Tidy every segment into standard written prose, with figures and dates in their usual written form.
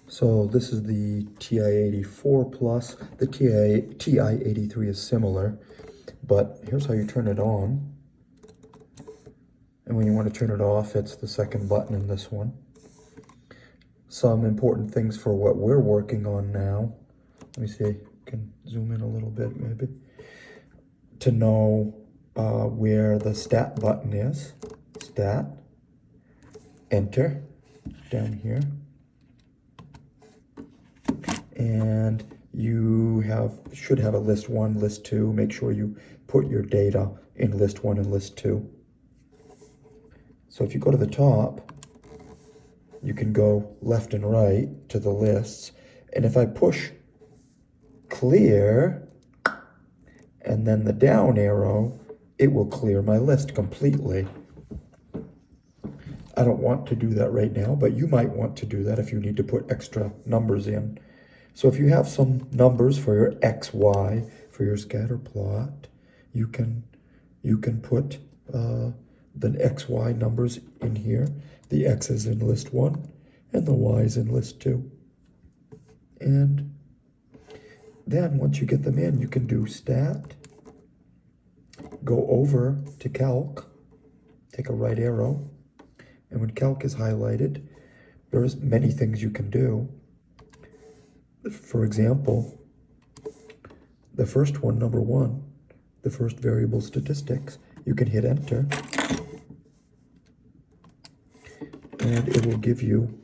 So this is the TI-84 Plus. The TI-83 is similar, but here's how you turn it on. And when you want to turn it off, it's the second button in this one. Some important things for what we're working on now. Let me see, I can zoom in a little bit maybe. To know where the stat button is. Stat, enter, down here. And you should have a list 1, list 2. Make sure you put your data in list 1 and list 2. So if you go to the top, you can go left and right to the lists. And if I push clear and then the down arrow, it will clear my list completely. I don't want to do that right now, but you might want to do that if you need to put extra numbers in. So if you have some numbers for your X, Y, for your scatter plot, you can put the X, Y numbers in here. The X is in list 1 and the Y is in list 2. And then once you get them in, you can do stat, go over to calc, take a right arrow, and when calc is highlighted, there's many things you can do. For example, the first one, number 1, the first variable statistics, you can hit enter, and it will give you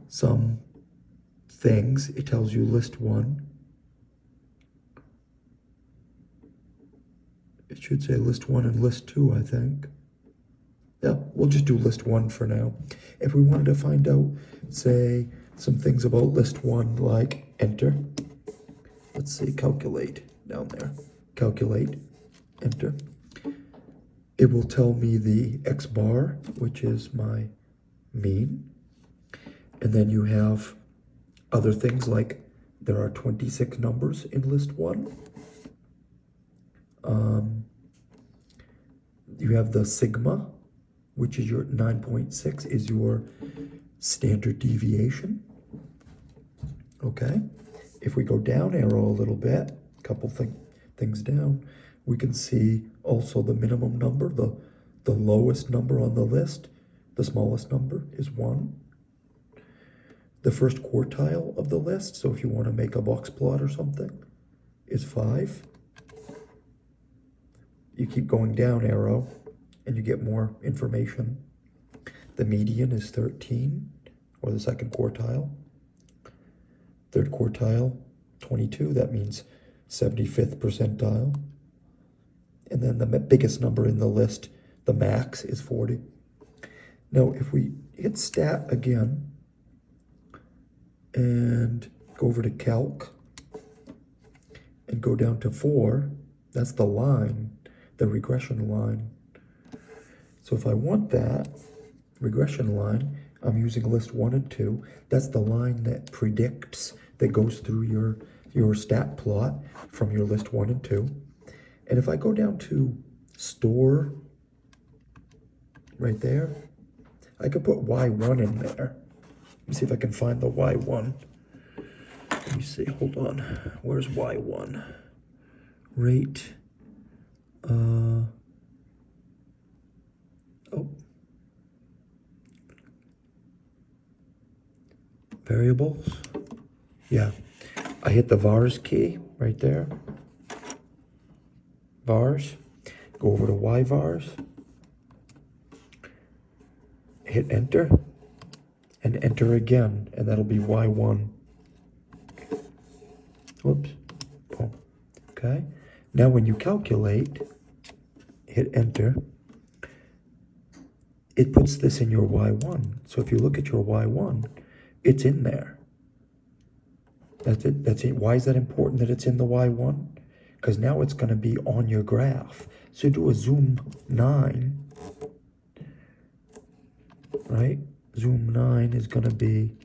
some things. It tells you list 1. It should say list 1 and list 2, I think. Yeah, we'll just do list 1 for now. If we wanted to find out, say, some things about list 1, like enter. Let's see, calculate down there. Calculate, enter. It will tell me the X bar, which is my mean. And then you have other things like there are 26 numbers in list 1. You have the sigma, which is your 9.6 is your standard deviation. Okay. If we go down arrow a little bit, a couple things down, we can see also the minimum number, the lowest number on the list. The smallest number is 1. The first quartile of the list, so if you want to make a box plot or something, is 5. You keep going down arrow and you get more information. The median is 13, or the second quartile. Third quartile, 22, that means 75th percentile. And then the biggest number in the list, the max, is 40. Now, if we hit stat again and go over to calc and go down to 4, that's the line, the regression line. So if I want that regression line, I'm using list 1 and 2. That's the line that predicts, that goes through your stat plot from your list 1 and 2. And if I go down to store, right there, I could put Y1 in there. Let me see if I can find the Y1. Let me see, hold on. Where's Y1? Rate. Variables. Yeah, I hit the vars key right there. Vars. Go over to Y vars. Hit enter. And enter again, and that'll be Y1. Whoops. Oh. Okay. Now when you calculate, hit enter, it puts this in your Y1. So if you look at your Y1, it's in there. That's it. That's it. Why is that important that it's in the Y1? Because now it's going to be on your graph. So do a zoom 9, right? Zoom 9 is going to be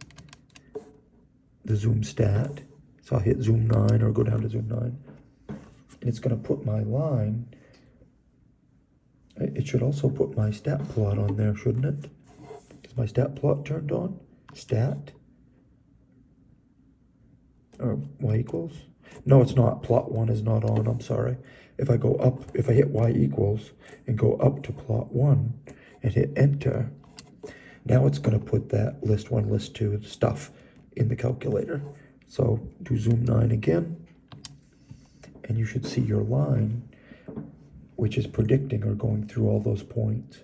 the zoom stat. So I'll hit zoom 9 or go down to zoom 9. And it's going to put my line. It should also put my stat plot on there, shouldn't it? Is my stat plot turned on? Stat? Or y equals? No, it's not. Plot 1 is not on, I'm sorry. If I go up, if I hit y equals and go up to plot 1 and hit enter, now it's going to put that list 1, list 2 stuff in the calculator. So do zoom 9 again, and you should see your line, which is predicting or going through all those points.